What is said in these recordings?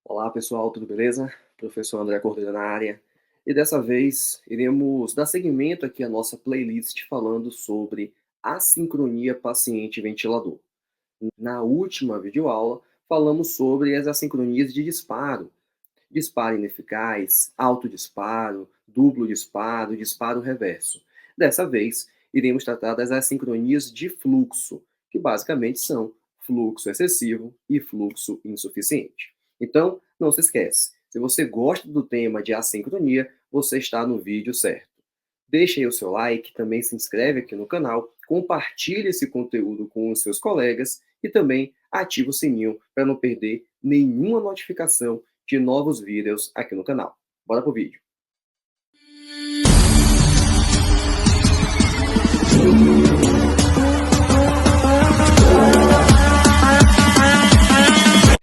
Olá pessoal, tudo beleza? Professor André Cordeiro na área. E dessa vez iremos dar seguimento aqui à nossa playlist falando sobre assincronia paciente-ventilador. Na última videoaula falamos sobre as assincronias de disparo, disparo ineficaz, autodisparo, duplo disparo, disparo reverso. Dessa vez iremos tratar das assincronias de fluxo, que basicamente são fluxo excessivo e fluxo insuficiente. Então, não se esquece, se você gosta do tema de assincronia, você está no vídeo certo. Deixe aí o seu like, também se inscreve aqui no canal, compartilhe esse conteúdo com os seus colegas e também ative o sininho para não perder nenhuma notificação de novos vídeos aqui no canal. Bora pro vídeo.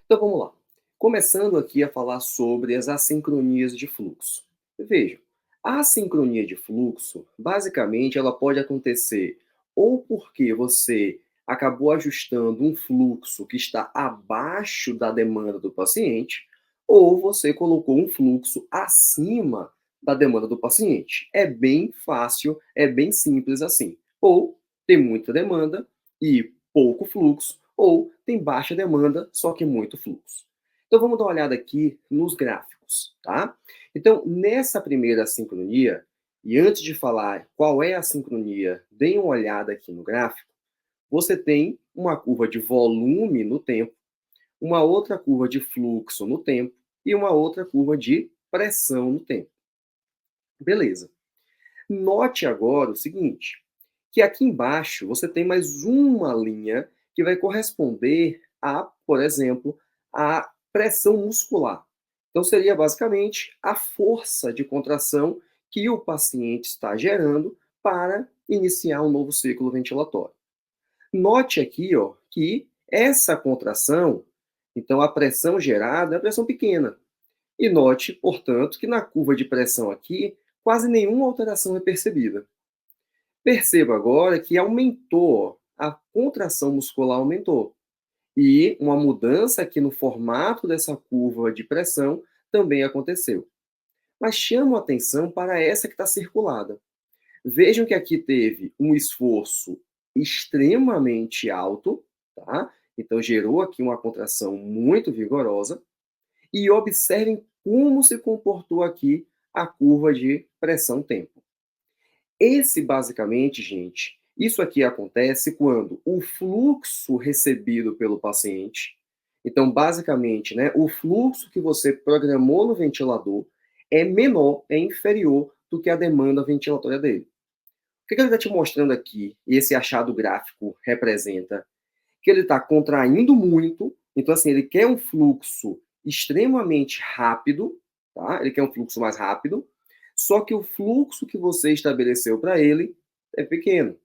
Então vamos lá. Começando aqui a falar sobre as assincronias de fluxo. Vejam, a assincronia de fluxo, basicamente, ela pode acontecer ou porque você acabou ajustando um fluxo que está abaixo da demanda do paciente, ou você colocou um fluxo acima da demanda do paciente. É bem fácil, é bem simples assim. Ou tem muita demanda e pouco fluxo, ou tem baixa demanda, só que muito fluxo. Então vamos dar uma olhada aqui nos gráficos, tá? Então, nessa primeira sincronia, e antes de falar qual é a sincronia, deem uma olhada aqui no gráfico, você tem uma curva de volume no tempo, uma outra curva de fluxo no tempo e uma outra curva de pressão no tempo. Beleza. Note agora o seguinte, que aqui embaixo você tem mais uma linha que vai corresponder a, por exemplo, a pressão muscular. Então seria basicamente a força de contração que o paciente está gerando para iniciar um novo ciclo ventilatório. Note aqui, ó, que essa contração, então a pressão gerada é a pressão pequena. E note, portanto, que na curva de pressão aqui, quase nenhuma alteração é percebida. Perceba agora que aumentou, a contração muscular aumentou. E uma mudança aqui no formato dessa curva de pressão também aconteceu. Mas chamo a atenção para essa que está circulada. Vejam que aqui teve um esforço extremamente alto, tá? Então gerou aqui uma contração muito vigorosa. E observem como se comportou aqui a curva de pressão-tempo. Esse, basicamente, gente, isso aqui acontece quando o fluxo recebido pelo paciente, então, basicamente, né, o fluxo que você programou no ventilador é menor, é inferior do que a demanda ventilatória dele. O que ele está te mostrando aqui, e esse achado gráfico representa? Que ele está contraindo muito, então, assim, ele quer um fluxo extremamente rápido, tá? Ele quer um fluxo mais rápido, só que o fluxo que você estabeleceu para ele é pequeno.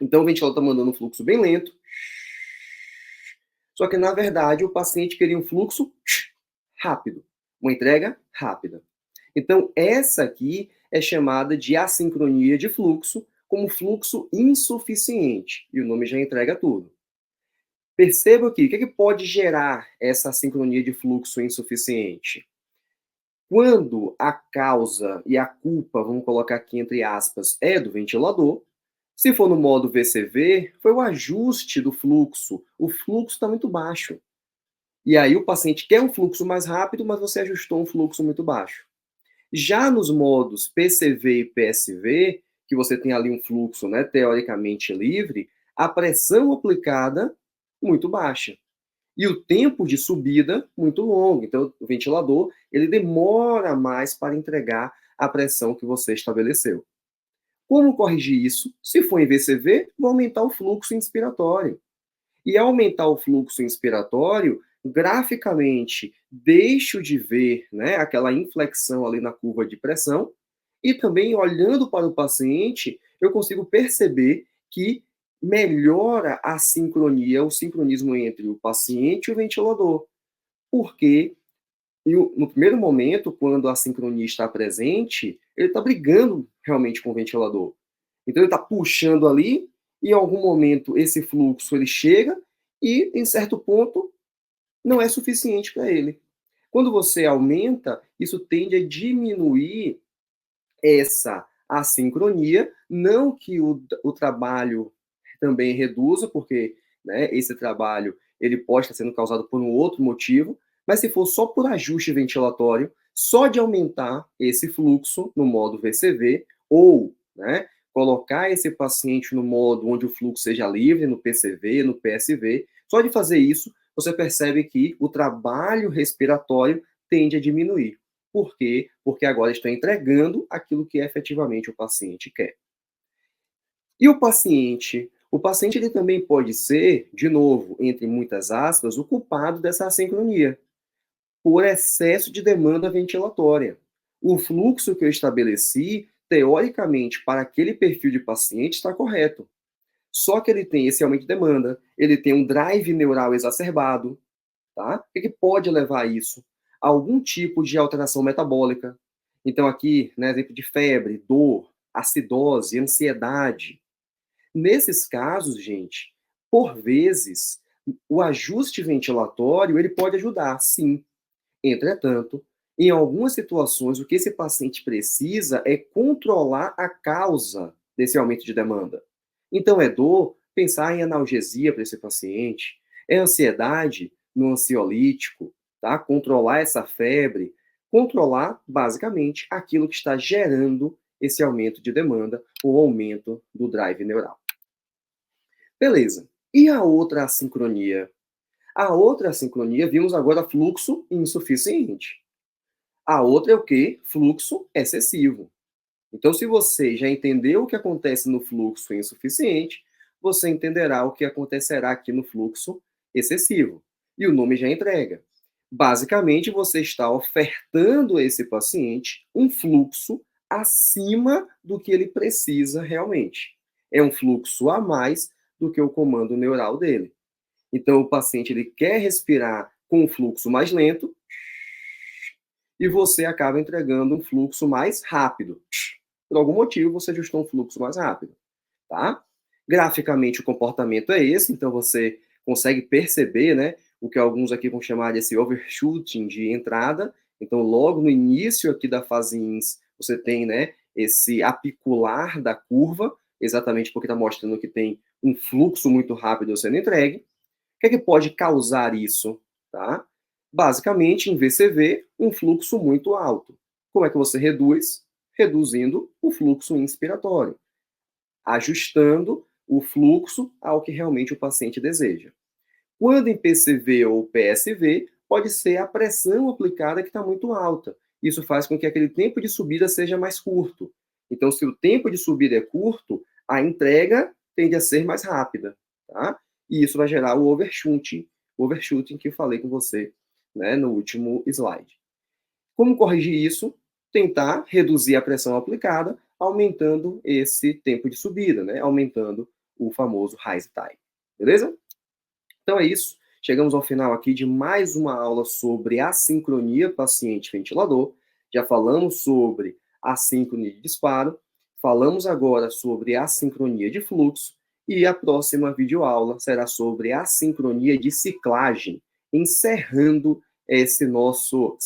Então, o ventilador está mandando um fluxo bem lento, só que, na verdade, o paciente queria um fluxo rápido, uma entrega rápida. Então, essa aqui é chamada de assincronia de fluxo, como fluxo insuficiente, e o nome já entrega tudo. Perceba aqui, o que pode gerar essa sincronia de fluxo insuficiente? Quando a causa e a culpa, vamos colocar aqui entre aspas, é do ventilador, se for no modo VCV, foi o ajuste do fluxo. O fluxo está muito baixo. E aí o paciente quer um fluxo mais rápido, mas você ajustou um fluxo muito baixo. Já nos modos PCV e PSV, que você tem ali um fluxo, né, teoricamente livre, a pressão aplicada muito baixa. E o tempo de subida muito longo. Então, o ventilador, ele demora mais para entregar a pressão que você estabeleceu. Como corrigir isso? Se for em VCV, vou aumentar o fluxo inspiratório. E ao aumentar o fluxo inspiratório, graficamente, deixo de ver, né, aquela inflexão ali na curva de pressão, e também olhando para o paciente, eu consigo perceber que melhora a sincronia, o sincronismo entre o paciente e o ventilador. Porque no primeiro momento, quando a sincronia está presente, ele está brigando realmente com o ventilador. Então ele está puxando ali, e em algum momento esse fluxo ele chega e, em certo ponto, não é suficiente para ele. Quando você aumenta, isso tende a diminuir essa assincronia, não que o trabalho também reduza, porque, né, esse trabalho ele pode estar sendo causado por um outro motivo, mas se for só por ajuste ventilatório, só de aumentar esse fluxo no modo VCV, ou, né, colocar esse paciente no modo onde o fluxo seja livre, no PCV, no PSV, só de fazer isso, você percebe que o trabalho respiratório tende a diminuir. Por quê? Porque agora estão entregando aquilo que efetivamente o paciente quer. E o paciente? O paciente ele também pode ser, de novo, entre muitas aspas, o culpado dessa assincronia, por excesso de demanda ventilatória. O fluxo que eu estabeleci, teoricamente, para aquele perfil de paciente está correto. Só que ele tem esse aumento de demanda, ele tem um drive neural exacerbado, tá? O que pode levar a isso? Algum tipo de alteração metabólica. Então, aqui, né, exemplo de febre, dor, acidose, ansiedade. Nesses casos, gente, por vezes, o ajuste ventilatório ele pode ajudar, sim. Entretanto, em algumas situações, o que esse paciente precisa é controlar a causa desse aumento de demanda. Então, é dor, pensar em analgesia para esse paciente, é ansiedade, no ansiolítico, tá? Controlar essa febre, controlar, basicamente, aquilo que está gerando esse aumento de demanda ou aumento do drive neural. Beleza. E a outra assincronia? A outra assincronia, vimos agora fluxo insuficiente. A outra é o quê? Fluxo excessivo. Então, se você já entendeu o que acontece no fluxo insuficiente, você entenderá o que acontecerá aqui no fluxo excessivo. E o nome já entrega. Basicamente, você está ofertando a esse paciente um fluxo acima do que ele precisa realmente. É um fluxo a mais do que o comando neural dele. Então, o paciente ele quer respirar com um fluxo mais lento e você acaba entregando um fluxo mais rápido. Por algum motivo, você ajustou um fluxo mais rápido, tá? Graficamente, o comportamento é esse, então você consegue perceber, né, o que alguns aqui vão chamar de esse overshooting de entrada. Então, logo no início aqui da fase ins, você tem, né, esse apicular da curva, exatamente porque está mostrando que tem um fluxo muito rápido sendo entregue. O que é que pode causar isso? Tá? Basicamente, em VCV, um fluxo muito alto. Como é que você reduz? Reduzindo o fluxo inspiratório, ajustando o fluxo ao que realmente o paciente deseja. Quando em PCV ou PSV, pode ser a pressão aplicada que está muito alta. Isso faz com que aquele tempo de subida seja mais curto. Então, se o tempo de subida é curto, a entrega tende a ser mais rápida, tá? E isso vai gerar o overshooting que eu falei com você, né, no último slide. Como corrigir isso? Tentar reduzir a pressão aplicada, aumentando esse tempo de subida, né? Aumentando o famoso rise time. Beleza? Então é isso. Chegamos ao final aqui de mais uma aula sobre assincronia paciente-ventilador. Já falamos sobre assíncronia de disparo, falamos agora sobre assincronia de fluxo e a próxima videoaula será sobre assincronia de ciclagem, encerrando essa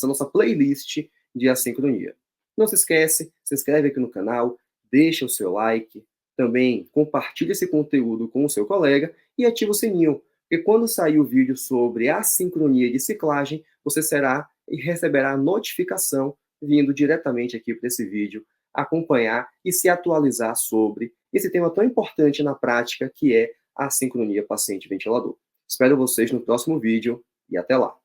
nossa playlist de assincronia. Não se esquece, se inscreve aqui no canal, deixa o seu like, também compartilhe esse conteúdo com o seu colega e ativa o sininho, porque quando sair o vídeo sobre assincronia de ciclagem, você será e receberá notificação vindo diretamente aqui para esse vídeo, acompanhar e se atualizar sobre esse tema tão importante na prática, que é a assincronia paciente-ventilador. Espero vocês no próximo vídeo e até lá!